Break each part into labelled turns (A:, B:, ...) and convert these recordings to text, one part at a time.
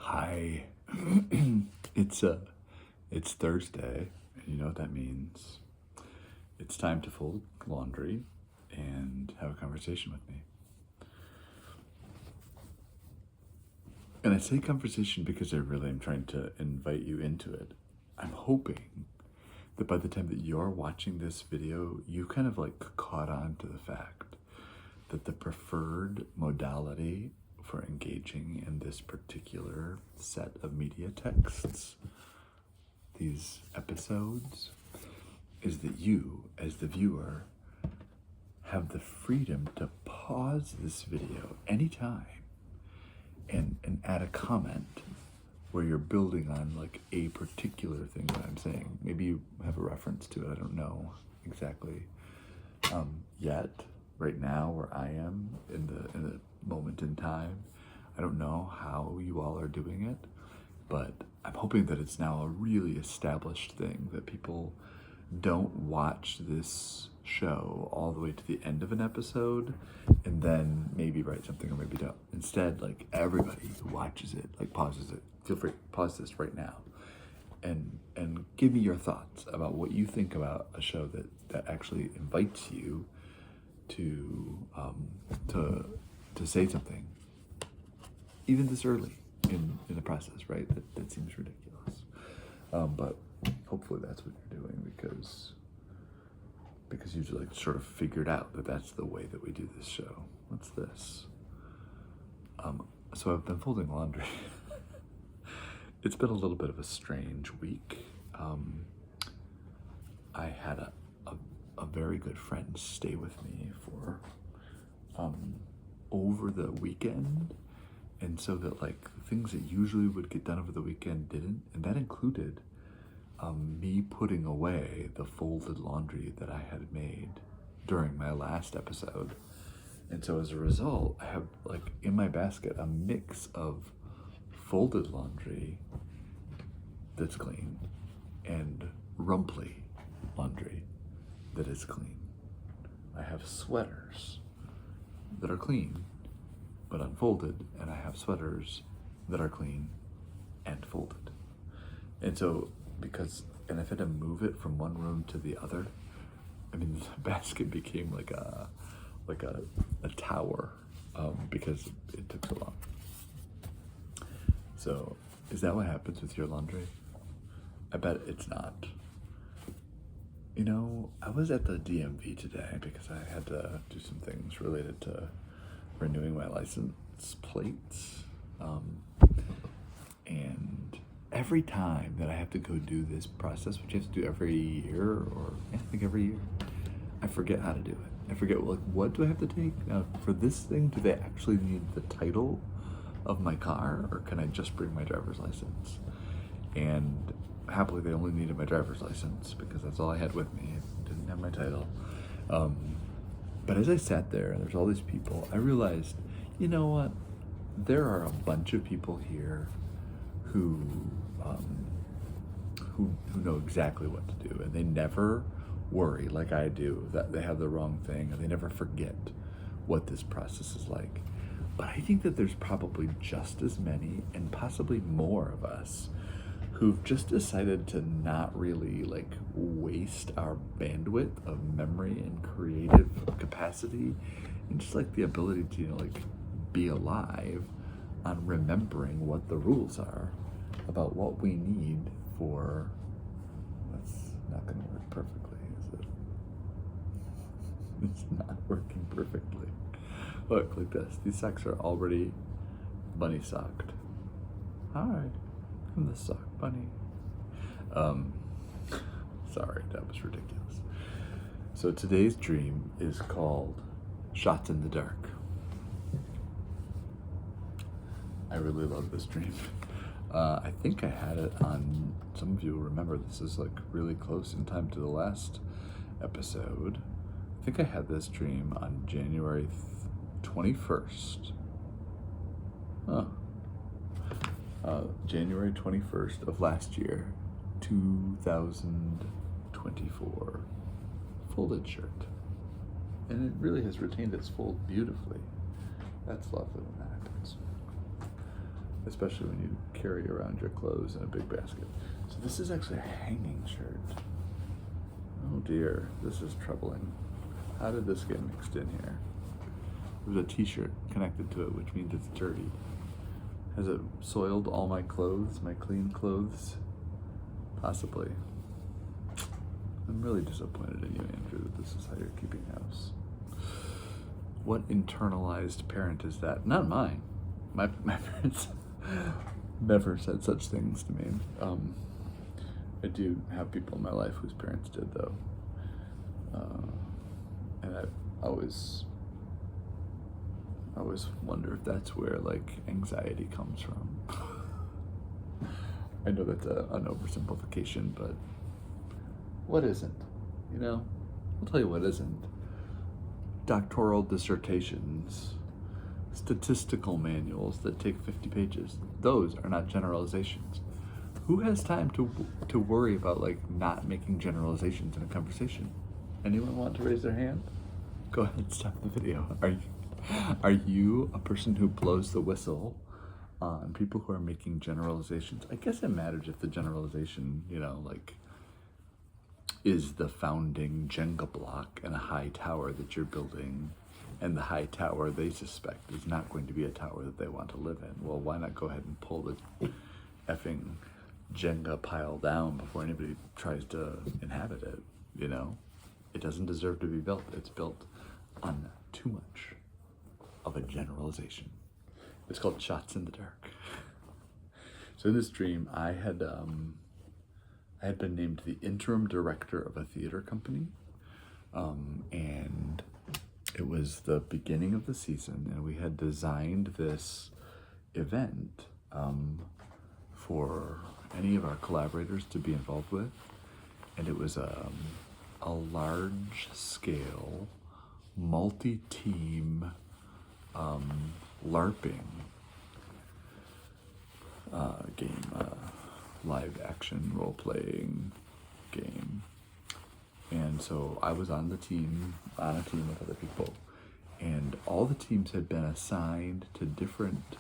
A: Hi. it's it's Thursday, and you know what that means. It's time to fold laundry and have a conversation with me. And I say conversation because I really am trying to invite you into it. I'm hoping that by the time that you're watching this video, you kind of like caught on to the fact that the preferred modality for engaging in this particular set of media texts, these episodes, is that you, as the viewer, have the freedom to pause this video anytime and add a comment where you're building on like a particular thing that I'm saying. Maybe you have a reference to it, I don't know exactly yet. Right now, where I am in the moment in time, I don't know how you all are doing it, but I'm hoping that it's now a really established thing that people don't watch this show all the way to the end of an episode and then maybe write something or maybe don't. Instead, like everybody who watches it, like pauses it. Feel free to pause this right now and give me your thoughts about what you think about a show that actually invites you to say something, even this early in the process, right? That seems ridiculous, but hopefully that's what you're doing because you've like sort of figured out that that's the way that we do this show. What's this? So I've been folding laundry. It's been a little bit of a strange week. I had a very good friend stay with me for over the weekend, and so that like the things that usually would get done over the weekend didn't, and that included me putting away the folded laundry that I had made during my last episode. And so as a result, I have like in my basket a mix of folded laundry that's clean and rumply laundry that is clean. I have sweaters that are clean but unfolded, and I have sweaters that are clean and folded. And so and if I had to move it from one room to the other, I mean the basket became like a tower because it took so long. So is that what happens with your laundry? I bet it's not. You know, I was at the DMV today because I had to do some things related to renewing my license plates. And every time that I have to go do this process, which you have to do every year, or I think every year, I forget how to do it. I forget, like, what do I have to take? Now, for this thing, do they actually need the title of my car, or can I just bring my driver's license? And happily, they only needed my driver's license because that's all I had with me. I didn't have my title. But as I sat there and there's all these people, I realized, you know what? There are a bunch of people here who know exactly what to do, and they never worry like I do that they have the wrong thing, and they never forget what this process is like. But I think that there's probably just as many and possibly more of us who've just decided to not really like waste our bandwidth of memory and creative capacity and just like the ability to, you know, like be alive on remembering what the rules are about what we need for. That's not going to work perfectly, is it? It's not working perfectly. Look, like this. These socks are already bunny socked. Hi, I'm the sock bunny. Sorry, that was ridiculous. So today's dream is called Shots in the Dark. I really love this dream. I think I had it on, some of you will remember, this is like really close in time to the last episode. I think I had this dream on January 21st. January 21st of last year, 2024. Folded shirt. And it really has retained its fold beautifully. That's lovely when that happens. especially when you carry around your clothes in a big basket. So this is actually a hanging shirt. Oh dear, this is troubling. How did this get mixed in here? There's a t-shirt connected to it, which means it's dirty. Has it soiled all my clothes, my clean clothes? Possibly. I'm really disappointed in you, Andrew, that this is how you're keeping house. What internalized parent is that? Not mine. My parents never said such things to me. I do have people in my life whose parents did, though. And I always wonder if that's where, like, anxiety comes from. I know that's an oversimplification, but what isn't? You know? I'll tell you what isn't. Doctoral dissertations, statistical manuals that take 50 pages. Those are not generalizations. Who has time to worry about, like, not making generalizations in a conversation? Anyone want to raise their hand? Go ahead, stop the video. Are you a person who blows the whistle on people who are making generalizations? I guess it matters if the generalization, you know, like, is the founding Jenga block in a high tower that you're building, and the high tower they suspect is not going to be a tower that they want to live in. Well, why not go ahead and pull the effing Jenga pile down before anybody tries to inhabit it, you know? It doesn't deserve to be built. It's built on too much of a generalization. It's called Shots in the Dark. So in this dream, I had been named the interim director of a theater company, and it was the beginning of the season, and we had designed this event for any of our collaborators to be involved with, and it was a large-scale, multi-team LARPing game, live-action role-playing game. And so I was on a team with other people, and all the teams had been assigned to different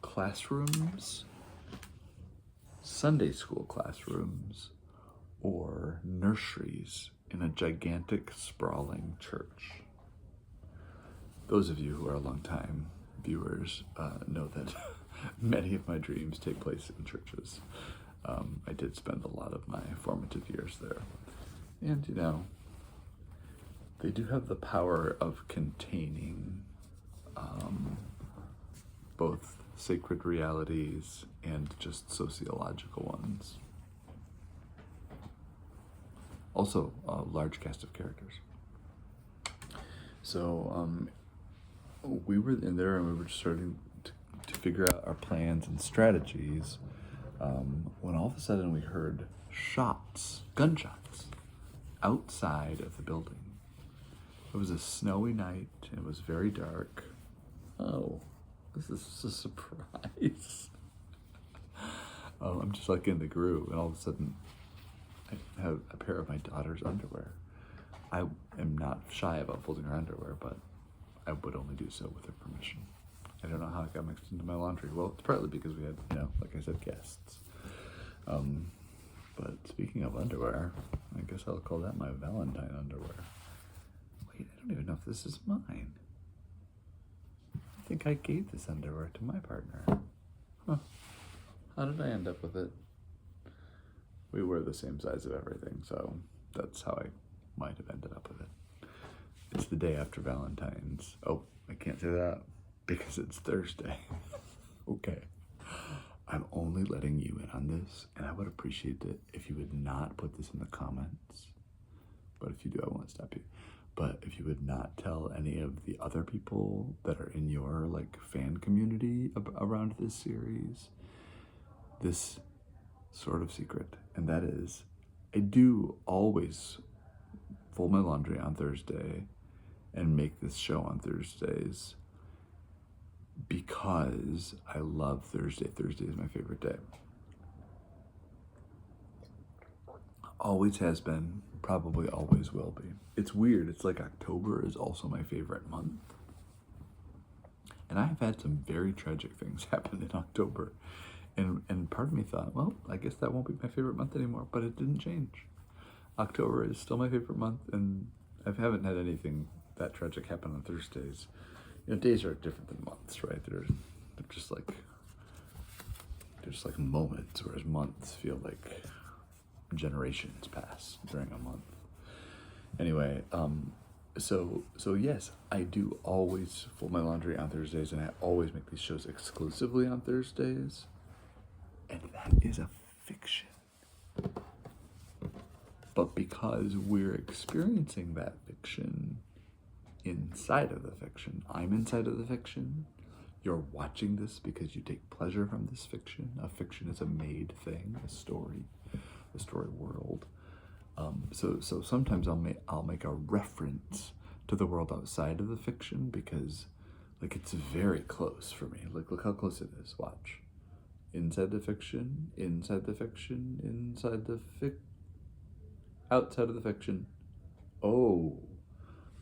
A: classrooms, Sunday school classrooms, or nurseries in a gigantic, sprawling church. Those of you who are longtime viewers know that many of my dreams take place in churches. I did spend a lot of my formative years there. And, you know, they do have the power of containing both sacred realities and just sociological ones. Also, a large cast of characters. So we were in there and we were starting to figure out our plans and strategies when all of a sudden we heard gunshots, outside of the building. It was a snowy night. It was very dark. Oh, this is a surprise. I'm just like in the groove, and all of a sudden I have a pair of my daughter's underwear. I am not shy about folding her underwear, but I would only do so with her permission. I don't know how it got mixed into my laundry. Well, it's partly because we had, you know, like I said, guests. But speaking of underwear, I guess I'll call that my Valentine underwear. Wait, I don't even know if this is mine. I think I gave this underwear to my partner. Huh. How did I end up with it? We were the same size of everything, so that's how I might have ended up with it. It's the day after Valentine's. Oh, I can't say that because it's Thursday. Okay. I'm only letting you in on this, and I would appreciate it if you would not put this in the comments. But if you do, I won't stop you. But if you would not tell any of the other people that are in your, like, fan community around this series, this sort of secret, and that is, I do always fold my laundry on Thursday and make this show on Thursdays because I love Thursday. Thursday is my favorite day. Always has been, probably always will be. It's weird. It's like October is also my favorite month. And I have had some very tragic things happen in October. And part of me thought, well, I guess that won't be my favorite month anymore, but it didn't change. October is still my favorite month, and I haven't had anything that tragic happen on Thursdays. You know, days are different than months, right? They're just like moments, whereas months feel like generations pass during a month. Anyway, so yes, I do always fold my laundry on Thursdays, and I always make these shows exclusively on Thursdays. And that is a fiction. But because we're experiencing that fiction inside of the fiction, I'm inside of the fiction, you're watching this because you take pleasure from this fiction. A fiction is a made thing, a story world. So sometimes I'll make a reference to the world outside of the fiction because, like, it's very close for me. Like, look how close it is. Watch. Inside the fiction, inside the fiction, inside the outside of the fiction. Oh,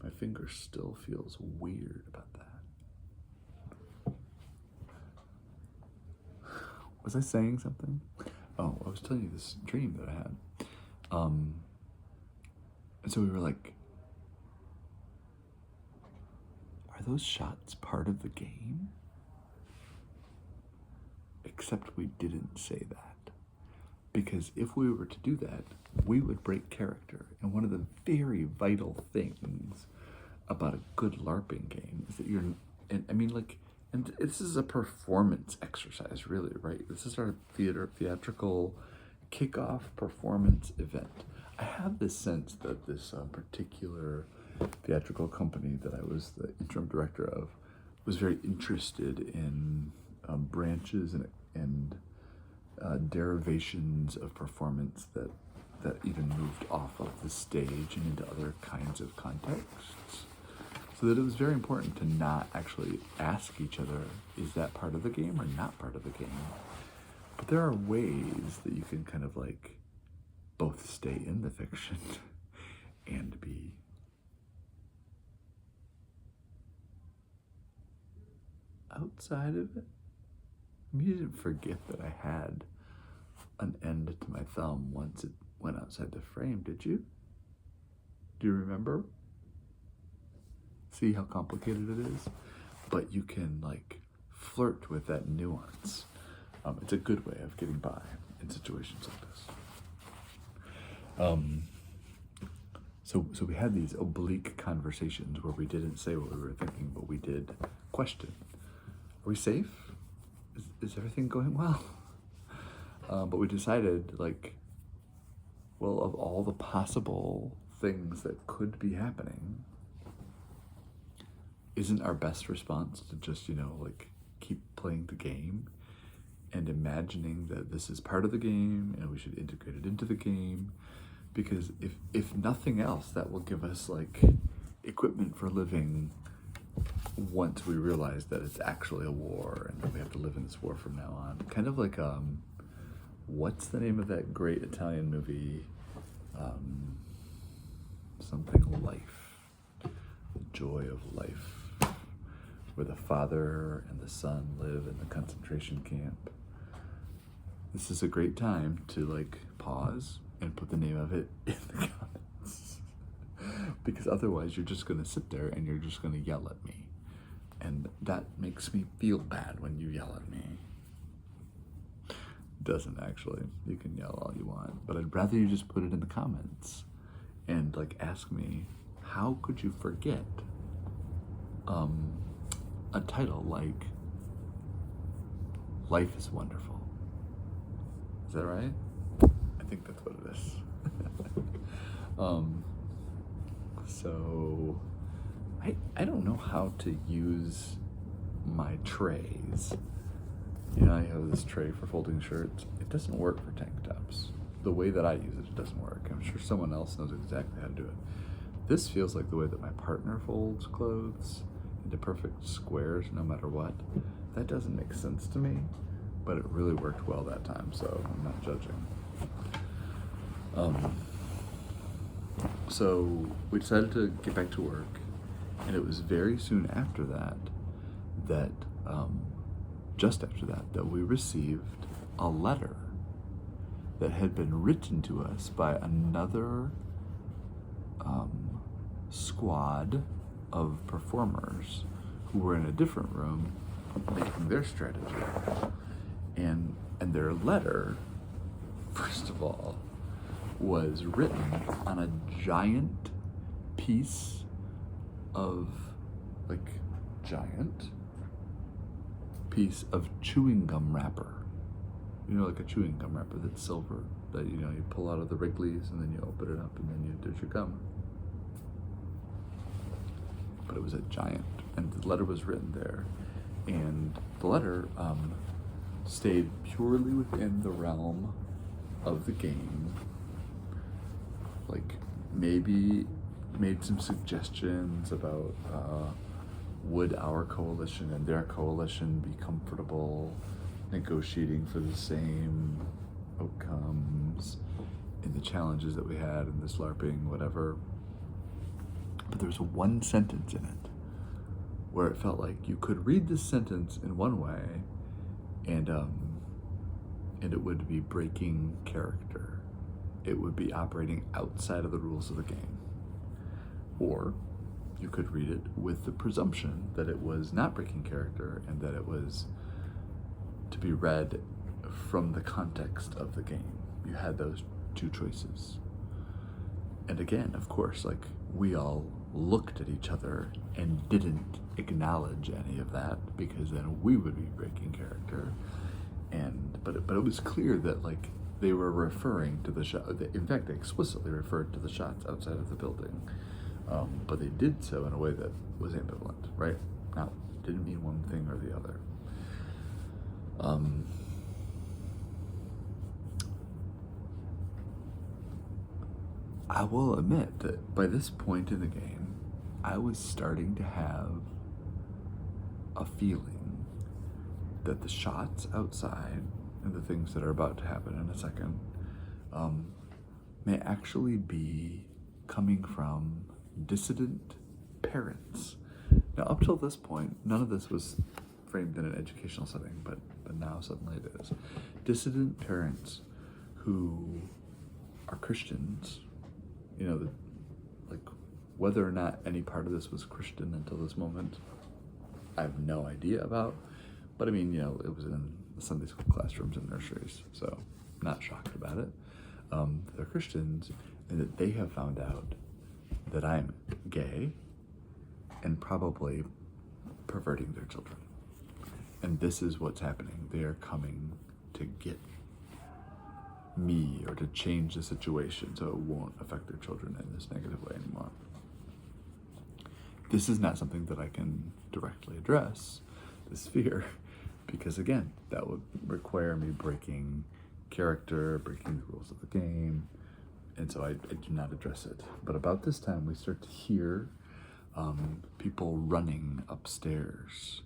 A: my finger still feels weird about that. Was I saying something? Oh, I was telling you this dream that I had. And so we were like, are those shots part of the game? Except we didn't say that. Because if we were to do that, we would break character. And one of the very vital things about a good LARPing game is that and this is a performance exercise, really, right? This is our theatrical kickoff performance event. I have this sense that this particular theatrical company that I was the interim director of was very interested in branches and derivations of performance that even moved off of the stage and into other kinds of contexts. So that it was very important to not actually ask each other, is that part of the game or not part of the game? But there are ways that you can kind of like both stay in the fiction and be outside of it. You didn't forget that I had an end to my thumb once it went outside the frame, did you? Do you remember? See how complicated it is? But you can like flirt with that nuance. It's a good way of getting by in situations like this. So we had these oblique conversations where we didn't say what we were thinking, but we did question. Are we safe? Is everything going well? But we decided, like, well, of all the possible things that could be happening, isn't our best response to just, like, keep playing the game and imagining that this is part of the game and we should integrate it into the game? Because if nothing else, that will give us, like, equipment for living once we realize that it's actually a war and that we have to live in this war from now on. Kind of like, what's the name of that great Italian movie? Something Life. The Joy of Life. Where the father and the son live in the concentration camp. This is a great time to, like, pause and put the name of it in the comments. Because otherwise you're just going to sit there and you're just going to yell at me. And that makes me feel bad when you yell at me. Doesn't actually. You can yell all you want. But I'd rather you just put it in the comments and, like, ask me, how could you forget a title like Life is Wonderful? Is that right? I think that's what it is. So I don't know how to use my trays. I have this tray for folding shirts. It doesn't work for tank tops. The way that I use it doesn't work. I'm sure someone else knows exactly how to do it. This feels like the way that my partner folds clothes into perfect squares no matter what. That doesn't make sense to me, but it really worked well that time, so I'm not judging. So we decided to get back to work, and it was very soon after that that just after that we received a letter that had been written to us by another squad of performers who were in a different room making their strategy. And their letter, first of all, was written on a giant piece of, chewing gum wrapper. You know, like a chewing gum wrapper that's silver, that, you know, you pull out of the Wrigley's and then you open it up and then there's your gum. But it was a giant, and the letter was written there. And the letter stayed purely within the realm of the game. Like, maybe made some suggestions about would our coalition and their coalition be comfortable negotiating for the same outcomes in the challenges that we had in this LARPing, whatever. But there was one sentence in it where it felt like you could read this sentence in one way and it would be breaking character. It would be operating outside of the rules of the game. Or you could read it with the presumption that it was not breaking character and that it was to be read from the context of the game. You had those two choices. And again, of course, like, we all looked at each other and didn't acknowledge any of that, because then we would be breaking character. But it was clear that, like, they were referring to the shot. In fact, they explicitly referred to the shots outside of the building. But they did so in a way that was ambivalent, right? Now, didn't mean one thing or the other. I will admit that by this point in the game, I was starting to have a feeling that the shots outside and the things that are about to happen in a second may actually be coming from dissident parents. Now, up till this point, none of this was framed in an educational setting, but now suddenly it is. Dissident parents who are Christians, you know, like, whether or not any part of this was Christian until this moment, I have no idea about. But I mean, you know, it was in the Sunday school classrooms and nurseries, so not shocked about it. They're Christians, and that they have found out that I'm gay and probably perverting their children. And this is what's happening. They are coming to get me or to change the situation so it won't affect their children in this negative way anymore. This is not something that I can directly address, this fear, because again, that would require me breaking character, breaking the rules of the game, and so I do not address it. But about this time, we start to hear people running upstairs,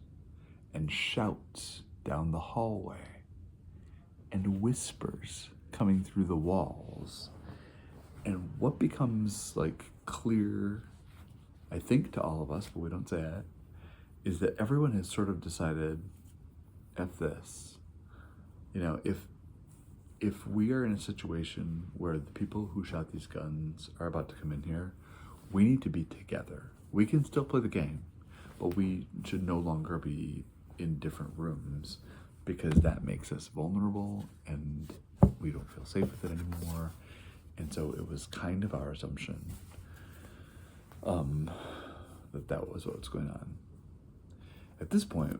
A: and shouts down the hallway, and whispers coming through the walls. And what becomes, like, clear, I think, to all of us, but we don't say it, is that everyone has sort of decided, F this. You know, if we are in a situation where the people who shot these guns are about to come in here, we need to be together. We can still play the game, but we should no longer be in different rooms, because that makes us vulnerable and we don't feel safe with it anymore. And so it was kind of our assumption that was what's going on. At this point,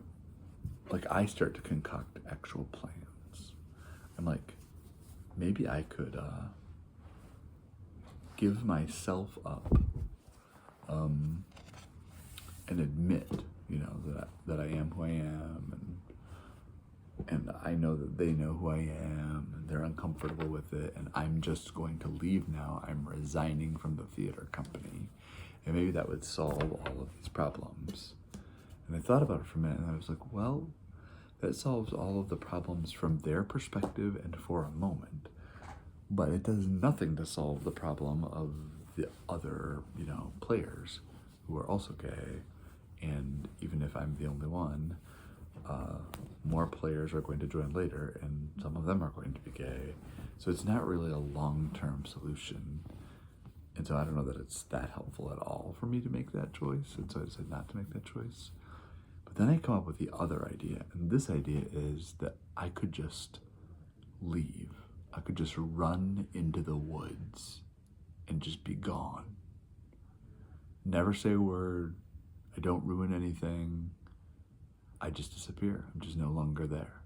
A: like, I start to concoct actual plans. I'm like, maybe I could give myself up and admit, you know, that I am who I am, and I know that they know who I am, and they're uncomfortable with it, and I'm just going to leave now. I'm resigning from the theater company, and maybe that would solve all of these problems. And I thought about it for a minute, and I was like, well, that solves all of the problems from their perspective and for a moment, but it does nothing to solve the problem of the other, you know, players who are also gay And even if I'm the only one, more players are going to join later, and some of them are going to be gay. So it's not really a long-term solution. And so I don't know that it's that helpful at all for me to make that choice. And so I decided not to make that choice. But then I come up with the other idea. And this idea is that I could just leave. I could just run into the woods and just be gone. Never say a word. I don't ruin anything. I just disappear. I'm just no longer there.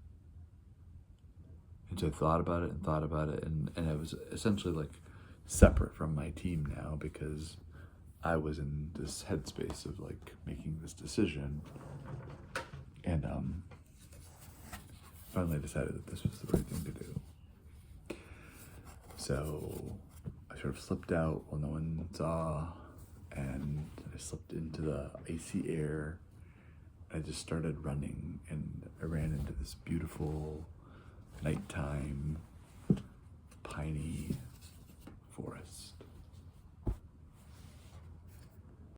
A: And so I thought about it, and I was essentially like separate from my team now because I was in this headspace of like making this decision. And finally decided that this was the right thing to do. So I sort of slipped out while no one saw, and I slipped into the icy air. I just started running, and I ran into this beautiful nighttime piney